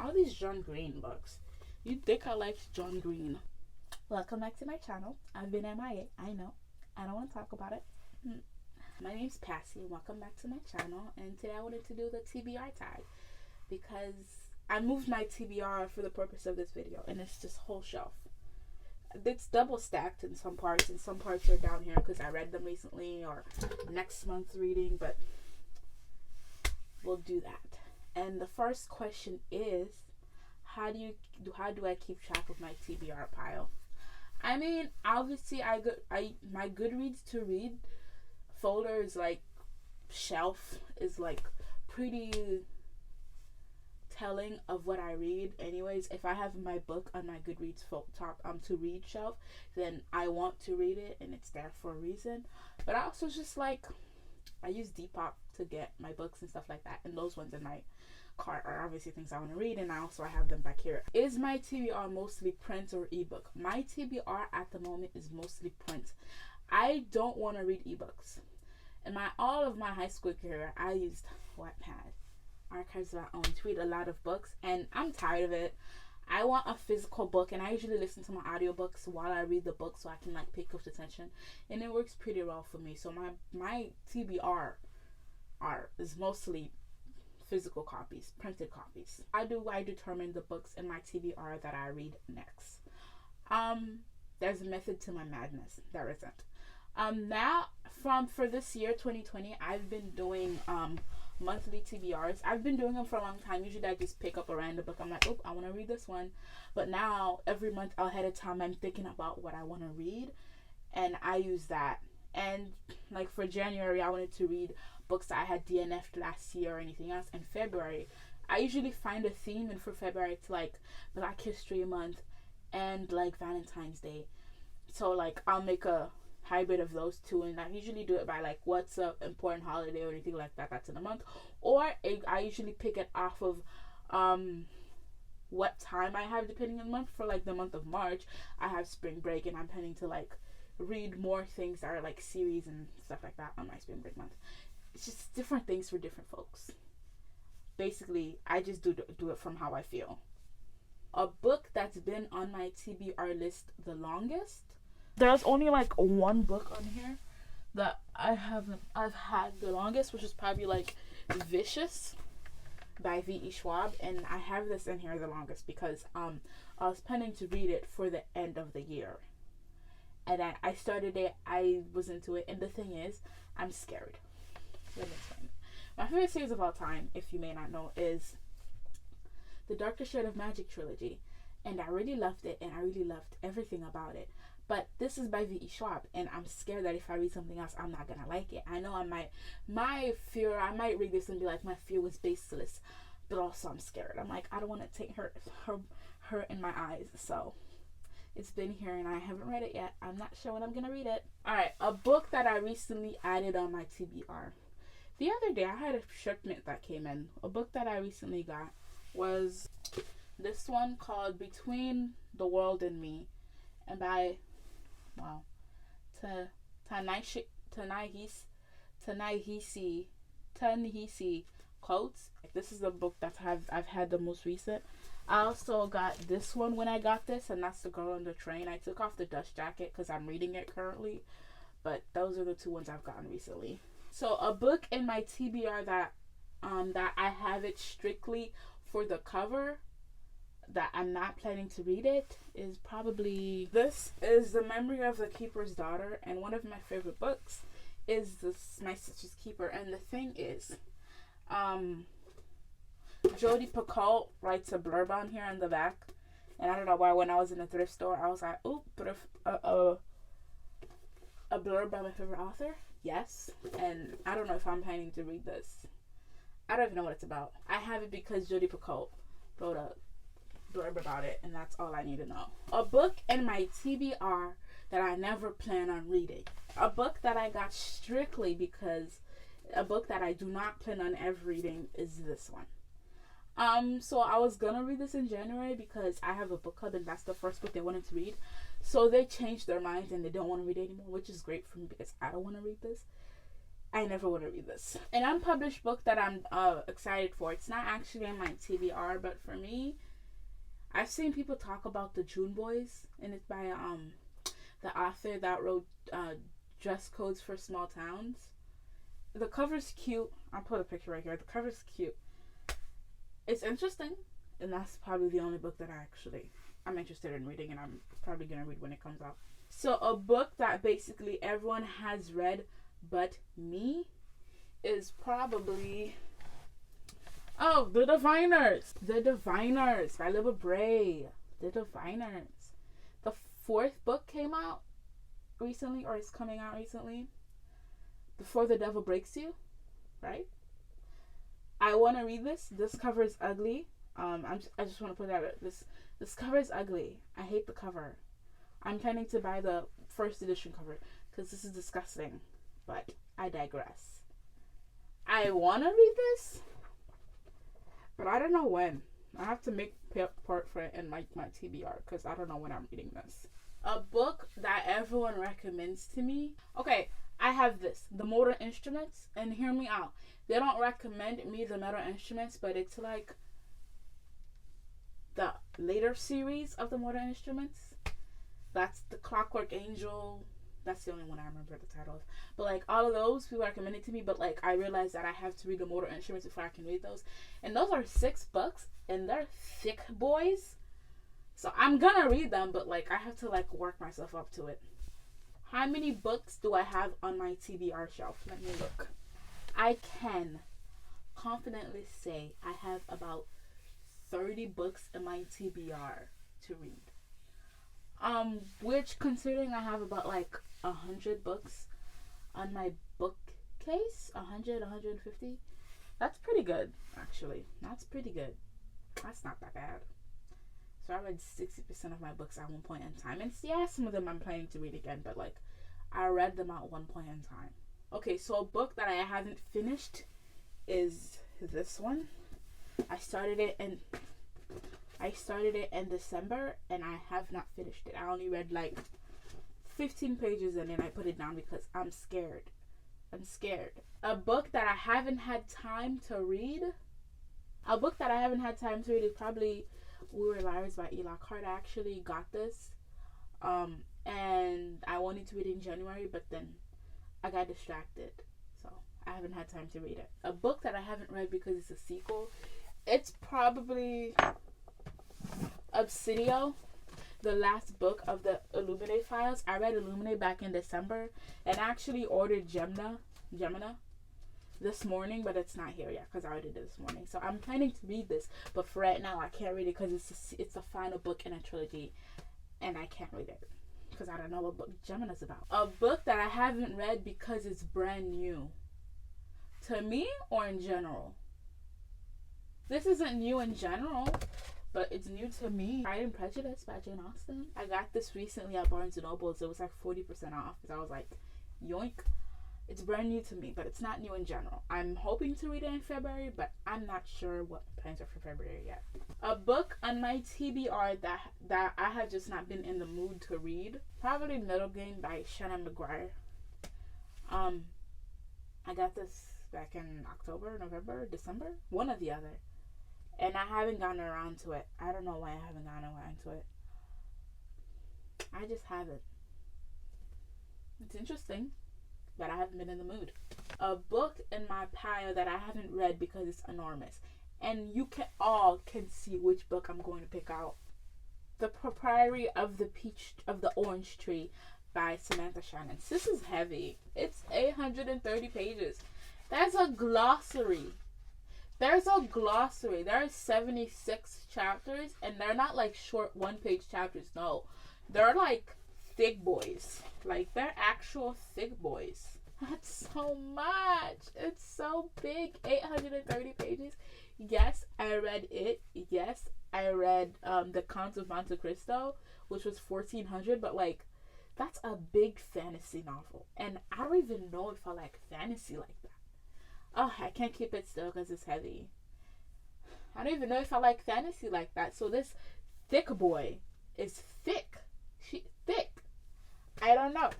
All these John Green books. You'd think I liked John Green. Welcome back to my channel. I've been MIA. I know. I don't want to talk about it. My name's Passy and welcome back to my channel. And today I wanted to do the TBR tag because I moved my TBR for the purpose of this video, and it's this whole shelf. It's double stacked in some parts, and some parts are down here because I read them recently or next month's reading, but we'll do that. And the first question is, how do I keep track of my TBR pile? I mean, obviously my Goodreads to read folder is like shelf is like pretty telling of what I read. Anyways, if I have my book on my Goodreads top to read shelf, then I want to read it and it's there for a reason. But I also just like, I use Depop to get my books and stuff like that, and those ones in my cart are obviously things I want to read, and I have them back here. Is my TBR mostly print or ebook? My TBR at the moment is mostly print. I don't want to read ebooks. In all of my high school career, I used Wattpad, Archives of Our Own, to read a lot of books, and I'm tired of it. I want a physical book, and I usually listen to my audiobooks while I read the book so I can like pick up the tension, and it works pretty well for me. So my TBR is mostly physical copies, printed copies. I determine the books in my TBR that I read next. There's a method to my madness. There isn't. Now for this year 2020, I've been doing monthly TBRs. I've been doing them for a long time. Usually I just pick up a random book. I'm like, oh, I want to read this one. But now every month ahead of time, I'm thinking about what I want to read, and I use that. And like for January, I wanted to read books that I had DNF'd last year or anything else. In February, I usually find a theme, and for February it's like Black History Month and like Valentine's Day. So like I'll make a hybrid of those two, and I usually do it by like what's an important holiday or anything like that that's in a month, or I usually pick it off of what time I have depending on the month. For like the month of March, I have spring break, and I'm planning to like read more things that are like series and stuff like that on my spring break month. It's just different things for different folks. Basically, I just do it from how I feel. A book that's been on my TBR list the longest, there's only like one book on here that I've had the longest, which is probably like Vicious by V.E. Schwab, and I have this in here the longest because I was planning to read it for the end of the year, and I started it, I was into it, and the thing is, I'm scared. Let me explain. My favorite series of all time, if you may not know, is the Darker Shade of Magic trilogy, and I really loved it, and I really loved everything about it. But this is by V.E. Schwab, and I'm scared that if I read something else, I'm not gonna like it. I know I might read this and be like, my fear was baseless, but also I'm scared. I'm like, I don't want to take her in my eyes. So it's been here, and I haven't read it yet. I'm not sure when I'm gonna read it. All right, a book that I recently added on my TBR. The other day, I had a shipment that came in. A book that I recently got was this one called Between the World and Me, and by Ta-Nehisi Coates. This is the book that I've had the most recent. I also got this one when I got this, and that's The Girl on the Train. I took off the dust jacket because I'm reading it currently, but those are the two ones I've gotten recently. So a book in my TBR that I have it strictly for the cover, that I'm not planning to read it, is probably this. Is The Memory of the Keeper's Daughter, and one of my favorite books is My Sister's Keeper. And the thing is, Jodi Picoult writes a blurb on here on the back, and I don't know why when I was in the thrift store I was like, oh, but a blurb by my favorite author. Yes, and I don't know if I'm planning to read this. I don't even know what it's about. I have it because Jodi Picoult wrote a blurb about it, and that's all I need to know. A book in my TBR that I never plan on reading. A book that I got strictly because a book that I do not plan on ever reading is this one. So I was gonna read this in January because I have a book club, and that's the first book they wanted to read. So they changed their minds and they don't want to read it anymore, which is great for me because I don't want to read this. I never want to read this. An unpublished book that I'm excited for. It's not actually in my TBR, but for me, I've seen people talk about the June Boys, and it's by the author that wrote Dress Codes for Small Towns. The cover's cute. I'll put a picture right here. The cover's cute. It's interesting, and that's probably the only book that I'm interested in reading, and I'm probably gonna read when it comes out. So a book that basically everyone has read but me is probably The Diviners. The Diviners by Libba Bray. The Diviners. The 4th book came out recently, or is coming out recently. Before the Devil Breaks You, right? I want to read this. This cover is ugly. I just want to put that out. This cover is ugly. I hate the cover. I'm planning to buy the 1st edition cover because this is disgusting. But I digress. I want to read this, but I don't know when. I have to make part for it in my TBR because I don't know when I'm reading this. A book that everyone recommends to me. Okay, I have this, The Motor Instruments, and hear me out. They don't recommend me the Motor Instruments, but it's like the later series of the Motor Instruments. That's the Clockwork Angel. That's the only one I remember the title of. But like all of those people recommended to me, but like I realized that I have to read the Motor Instruments before I can read those. And those are 6 books, and they're thick boys. So I'm gonna read them, but like I have to like work myself up to it. How many books do I have on my TBR shelf? Let me look. I can confidently say I have about 30 books in my TBR to read. Which considering I have about like 100 books on my bookcase, 100, 150, that's pretty good, actually. That's pretty good. That's not that bad. So I read 60% of my books at one point in time. And yeah, some of them I'm planning to read again, but like I read them at one point in time. Okay, so a book that I haven't finished is this one. I started it in December and I have not finished it. I only read like 15 pages and then I put it down because I'm scared. A book that I haven't had time to read. Is probably We Were Liars by Eli Card. I actually got this. And I wanted to read it in January, but then I got distracted. So I haven't had time to read it. A book that I haven't read because it's a sequel. It's probably Obsidio, the last book of the Illuminate files. I read Illuminate back in December and actually ordered Gemina this morning, but it's not here yet because I ordered it this morning. So I'm planning to read this, but for right now I can't read it because it's the final book in a trilogy and I can't read it because I don't know what book Gemina's about. A book that I haven't read because it's brand new to me or in general. This isn't new in general, but it's new to me. Pride and Prejudice by Jane Austen. I got this recently at Barnes & Noble. So it was like 40% off. Because I was like, yoink. It's brand new to me, but it's not new in general. I'm hoping to read it in February, but I'm not sure what my plans are for February yet. A book on my TBR that I have just not been in the mood to read. Probably Middle Game by Shannon McGuire. I got this back in October, November, December. One or the other. And I haven't gotten around to it. I don't know why I haven't gotten around to it. I just haven't. It's interesting, but I haven't been in the mood. A book in my pile that I haven't read because it's enormous. And you can see which book I'm going to pick out. The Propriety of the Orange Tree by Samantha Shannon. This is heavy. It's 830 pages. That's a glossary. There's a glossary. There are 76 chapters, and they're not like short one-page chapters. No, they're like thick boys. Like they're actual thick boys. That's so much. It's so big. 830 pages. Yes, I read it. Yes, I read The Count of Monte Cristo, which was 1400. But like, that's a big fantasy novel, and I don't even know if I like fantasy like that. Oh, I can't keep it still because it's heavy. I don't even know if I like fantasy like that. So this thick boy is thick. She's thick. I don't know.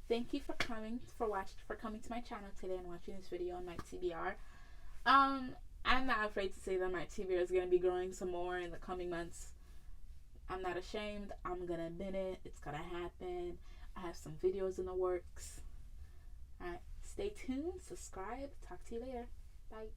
thank you for coming to my channel today and watching this video on my TBR. I'm not afraid to say that my TBR is going to be growing some more in the coming months. I'm not ashamed. I'm going to admit it. It's going to happen. I have some videos in the works. Alright, stay tuned, subscribe. Talk to you later. Bye.